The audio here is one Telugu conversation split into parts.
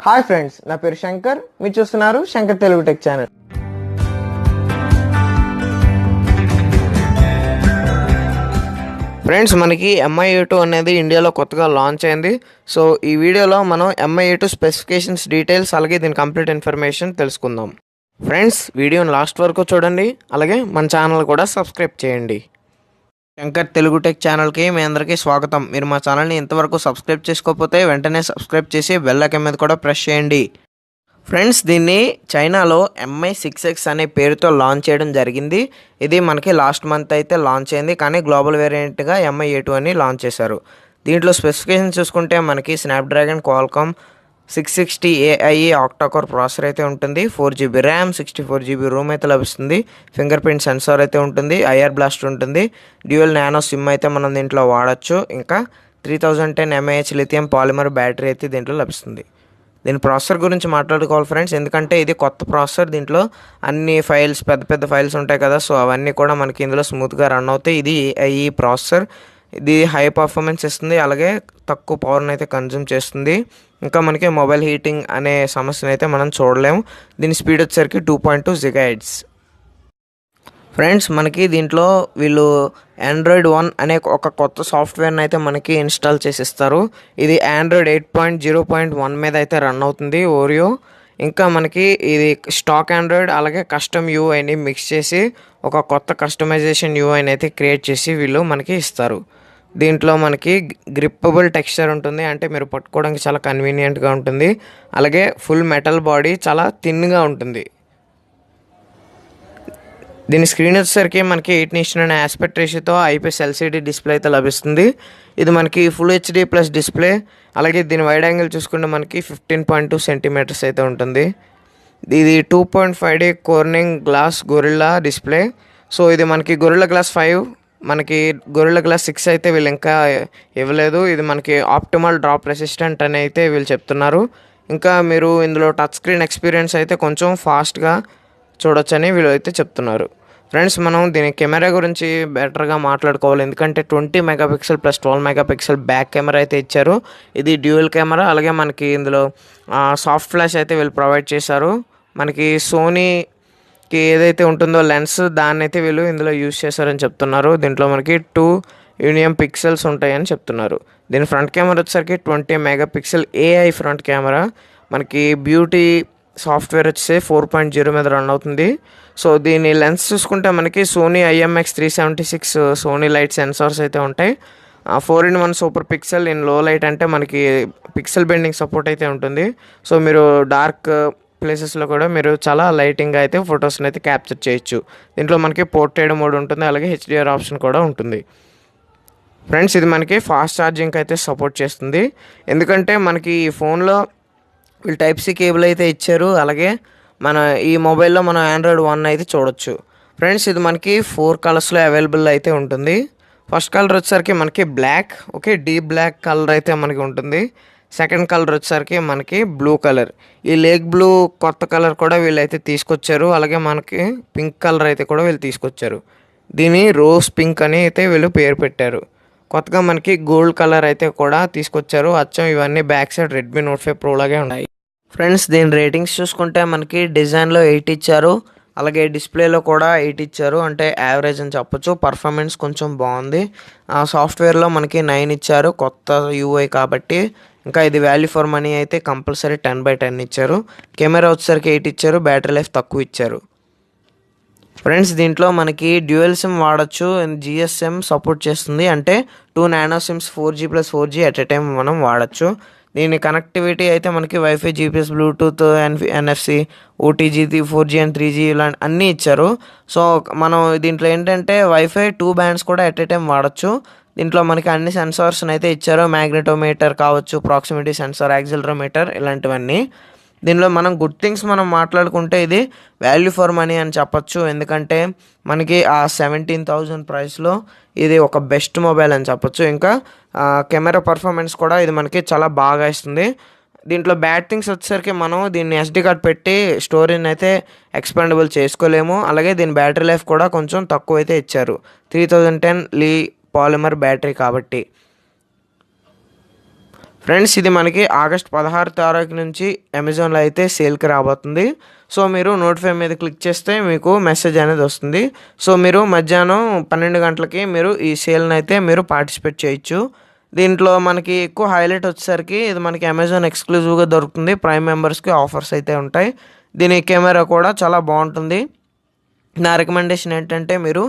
హాయ్ ఫ్రెండ్స్, నా పేరు శంకర్. మీరు చూస్తున్నారు Shankar Telugu tech channel. Friends, మనకి MI A2 అనేది ఇండియాలో కొత్తగా లాంచ్ అయింది. సో ఈ వీడియోలో మనం MI A2 స్పెసిఫికేషన్స్, డీటెయిల్స్, అలాగే దీని కంప్లీట్ ఇన్ఫర్మేషన్ తెలుసుకుందాం. ఫ్రెండ్స్, వీడియోని లాస్ట్ వరకు చూడండి, అలాగే మన ఛానల్ కూడా సబ్స్క్రైబ్ చేయండి. శంకర్ తెలుగు టెక్ ఛానల్కి మీ అందరికీ స్వాగతం. మీరు మా ఛానల్ని ఇంతవరకు సబ్స్క్రైబ్ చేసుకోకపోతే వెంటనే సబ్స్క్రైబ్ చేసి బెల్ ఐకాన్ మీద కూడా ప్రెస్ చేయండి. ఫ్రెండ్స్, దీన్ని చైనాలో Mi6X అనే పేరుతో లాంచ్ చేయడం జరిగింది. ఇది మనకి లాస్ట్ మంత్ అయితే లాంచ్ అయింది, కానీ గ్లోబల్ వేరియంట్గా MI A2 అని లాంచ్ చేశారు. దీంట్లో స్పెసిఫికేషన్ చూసుకుంటే మనకి Snapdragon Qualcomm 660 AI octa-core processor అయితే ఉంటుంది. 4GB ర్యామ్, 64GB రోమ్ అయితే లభిస్తుంది. ఫింగర్ ప్రింట్ సెన్సార్ అయితే ఉంటుంది. IR బ్లాస్ట్ ఉంటుంది. డ్యూయల్ నానో సిమ్ అయితే మనం దీంట్లో వాడచ్చు. ఇంకా 3010 mAh లిథియం పాలిమర్ బ్యాటరీ అయితే దీంట్లో లభిస్తుంది. దీని ప్రాసెసర్ గురించి మాట్లాడుకోవాలి ఫ్రెండ్స్, ఎందుకంటే ఇది కొత్త ప్రాసెసర్. దీంట్లో అన్ని ఫైల్స్, పెద్ద పెద్ద ఫైల్స్ ఉంటాయి కదా, సో అవన్నీ కూడా మనకి ఇందులో స్మూత్గా రన్ అవుతాయి. ఇది AI ప్రాసెసర్. ఇది హై పర్ఫార్మెన్స్ ఇస్తుంది, అలాగే తక్కువ పవర్ని అయితే కన్జ్యూమ్ చేస్తుంది. ఇంకా మనకి మొబైల్ హీటింగ్ అనే సమస్యను అయితే మనం చూడలేము. దీని స్పీడ్ వచ్చేసరికి 2.2 GHz. ఫ్రెండ్స్, మనకి దీంట్లో వీళ్ళు Android 1 అనే ఒక కొత్త సాఫ్ట్వేర్ని అయితే మనకి ఇన్స్టాల్ చేసిస్తారు. ఇది Android 8.0.1 మీద అయితే రన్ అవుతుంది, ఓరియో. ఇంకా మనకి ఇది స్టాక్ ఆండ్రాయిడ్ అలాగే కస్టమ్ యూఐని మిక్స్ చేసి ఒక కొత్త కస్టమైజేషన్ యూఐని అయితే క్రియేట్ చేసి వీళ్ళు మనకి ఇస్తారు. దీంట్లో మనకి గ్రిప్పబుల్ టెక్స్చర్ ఉంటుంది, అంటే మీరు పట్టుకోవడానికి చాలా కన్వీనియంట్గా ఉంటుంది. అలాగే ఫుల్ మెటల్ బాడీ, చాలా థిన్గా ఉంటుంది. దీని స్క్రీన్ వచ్చేసరికి మనకి 8:9 అనే ఆస్పెక్ట్ రేషియోతో IPS LCD డిస్ప్లే అయితే లభిస్తుంది. ఇది మనకి ఫుల్ HD ప్లస్ డిస్ప్లే. అలాగే దీని వైడ్ యాంగిల్ చూసుకుంటే మనకి 15.2 సెంటీమీటర్స్ అయితే ఉంటుంది. ఇది 2.5D Corning glass Gorilla display. So ఇది మనకి గొరిల్లా గ్లాస్ 5, మనకి గొరిల్లా గ్లాస్ 6 అయితే వీళ్ళు ఇంకా ఇవ్వలేదు. ఇది మనకి ఆప్టిమల్ డ్రాప్ రెసిస్టెంట్ అని అయితే వీళ్ళు చెప్తున్నారు. ఇంకా మీరు ఇందులో టచ్ స్క్రీన్ ఎక్స్పీరియన్స్ అయితే కొంచెం ఫాస్ట్గా చూడొచ్చని వీళ్ళు అయితే చెప్తున్నారు. ఫ్రెండ్స్, మనం దీని కెమెరా గురించి బెటర్గా మాట్లాడుకోవాలి, ఎందుకంటే 20 megapixel plus 12 megapixel back camera అయితే ఇచ్చారు. ఇది డ్యూయల్ కెమెరా. అలాగే మనకి ఇందులో సాఫ్ట్ ఫ్లాష్ అయితే వీళ్ళు ప్రొవైడ్ చేశారు. మనకి సోనీకి ఏదైతే ఉంటుందో లెన్స్, దాన్ని అయితే వీళ్ళు ఇందులో యూజ్ చేశారని చెప్తున్నారు. దీంట్లో మనకి 2 యూనియం పిక్సెల్స్ ఉంటాయని చెప్తున్నారు. దీని ఫ్రంట్ కెమెరా వచ్చేసరికి 20 మెగాపిక్సెల్ AI ఫ్రంట్ కెమెరా. మనకి బ్యూటీ సాఫ్ట్వేర్ వచ్చేసి 4.0 మీద రన్ అవుతుంది. సో దీని లెన్స్ చూసుకుంటే మనకి Sony IMX376 Sony light sensors అయితే ఉంటాయి. 4:1 సూపర్ పిక్సెల్ ఇన్ లో లైట్, అంటే మనకి పిక్సెల్ బెండింగ్ సపోర్ట్ అయితే ఉంటుంది. సో మీరు డార్క్ ప్లేసెస్లో కూడా మీరు చాలా లైటింగ్ అయితే ఫొటోస్ని అయితే క్యాప్చర్ చేయొచ్చు. దీంట్లో మనకి పోర్ట్రేట్ మోడ్ ఉంటుంది, అలాగే HDR ఆప్షన్ కూడా ఉంటుంది. ఫ్రెండ్స్, ఇది మనకి ఫాస్ట్ ఛార్జింగ్ అయితే సపోర్ట్ చేస్తుంది, ఎందుకంటే మనకి ఈ ఫోన్లో వీళ్ళు Type-C కేబుల్ అయితే ఇచ్చారు. అలాగే మన ఈ మొబైల్లో మనం Android 1 అయితే చూడొచ్చు. ఫ్రెండ్స్, ఇది మనకి 4 కలర్స్లో అవైలబుల్ అయితే ఉంటుంది. ఫస్ట్ కలర్ వచ్చేసరికి మనకి black, okay, deep black colour అయితే మనకి ఉంటుంది. సెకండ్ కలర్ వచ్చేసరికి మనకి బ్లూ కలర్. ఈ లేక్ బ్లూ కొత్త కలర్ కూడా వీళ్ళైతే తీసుకొచ్చారు. అలాగే మనకి పింక్ కలర్ అయితే కూడా వీళ్ళు తీసుకొచ్చారు. దీని రోజ్ పింక్ అని అయితే వీళ్ళు పేరు పెట్టారు. కొత్తగా మనకి గోల్డ్ కలర్ అయితే కూడా తీసుకొచ్చారు. అచ్చం ఇవన్నీ back side Redmi Note 5 Pro లాగే ఉన్నాయి. ఫ్రెండ్స్, దీని రేటింగ్స్ చూసుకుంటే మనకి డిజైన్లో 8 ఇచ్చారు, అలాగే డిస్ప్లేలో కూడా 8 ఇచ్చారు, అంటే యావరేజ్ అని చెప్పొచ్చు. పర్ఫార్మెన్స్ కొంచెం బాగుంది. సాఫ్ట్వేర్లో మనకి 9 ఇచ్చారు, కొత్త UI కాబట్టి. ఇంకా ఇది వాల్యూ ఫర్ మనీ అయితే కంపల్సరీ 10/10 ఇచ్చారు. కెమెరా వచ్చేసరికి 8 ఇచ్చారు, బ్యాటరీ లైఫ్ తక్కువ ఇచ్చారు. ఫ్రెండ్స్, దీంట్లో మనకి డ్యూయల్ సిమ్ వాడచ్చు. GSM సపోర్ట్ చేస్తుంది, అంటే 2 nano sims 4G plus 4G at a time మనం వాడచ్చు. దీని కనెక్టివిటీ అయితే మనకి wifi, GPS, Bluetooth, NFC, OTG, 4G and 3G ఇలాంటి అన్నీ ఇచ్చారు. సో మనం దీంట్లో ఏంటంటే వైఫై 2 బ్యాండ్స్ కూడా ఎట్ ఎ టైం వాడచ్చు. దీంట్లో మనకి అన్ని సెన్సార్స్ని అయితే ఇచ్చారు. మ్యాగ్నెటోమీటర్ కావచ్చు, ప్రాక్సిమిటీ సెన్సార్, యాక్సిలరోమీటర్, ఇలాంటివన్నీ. దీనిలో మనం గుడ్ థింగ్స్ మనం మాట్లాడుకుంటే ఇది వాల్యూ ఫర్ మనీ అని చెప్పొచ్చు, ఎందుకంటే మనకి ఆ 17,000 ప్రైస్లో ఇది ఒక బెస్ట్ మొబైల్ అని చెప్పొచ్చు. ఇంకా కెమెరా పర్ఫార్మెన్స్ కూడా ఇది మనకి చాలా బాగా ఇస్తుంది. దీంట్లో బ్యాడ్ థింగ్స్ వచ్చేసరికి మనం దీన్ని SD కార్డ్ పెట్టి స్టోరేజ్ని అయితే ఎక్స్పాండబుల్ చేసుకోలేము. అలాగే దీని బ్యాటరీ లైఫ్ కూడా కొంచెం తక్కువ అయితే ఇచ్చారు, 3010 లి పాలిమర్ బ్యాటరీ కాబట్టి. ఫ్రెండ్స్ ఇది మనకి ఆగస్ట్ 16 తారీఖు నుంచి అమెజాన్లో అయితే సేల్కి రాబోతుంది. సో మీరు నోటిఫై మీద క్లిక్ చేస్తే మీకు మెసేజ్ అనేది వస్తుంది. సో మీరు మధ్యాహ్నం 12 గంటలకి మీరు ఈ సేల్ని అయితే మీరు పార్టిసిపేట్ చేయొచ్చు. దీంట్లో మనకి ఎక్కువ హైలైట్ వచ్చేసరికి ఇది మనకి అమెజాన్ ఎక్స్క్లూజివ్గా దొరుకుతుంది. ప్రైమ్ మెంబర్స్కి ఆఫర్స్ అయితే ఉంటాయి. దీని కెమెరా కూడా చాలా బాగుంటుంది. నా రికమెండేషన్ ఏంటంటే మీరు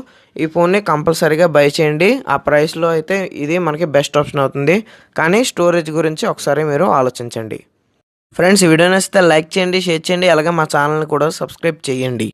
ఈ ఫోన్ని కంపల్సరీగా బై చేయండి. ఆ ప్రైస్లో అయితే ఇది మనకి బెస్ట్ ఆప్షన్ అవుతుంది. కానీ స్టోరేజ్ గురించి ఒకసారి మీరు ఆలోచించండి. ఫ్రెండ్స్ ఈ వీడియో నచ్చితే లైక్ చేయండి, షేర్ చేయండి, అలాగే మా ఛానల్ని కూడా సబ్స్క్రైబ్ చేయండి.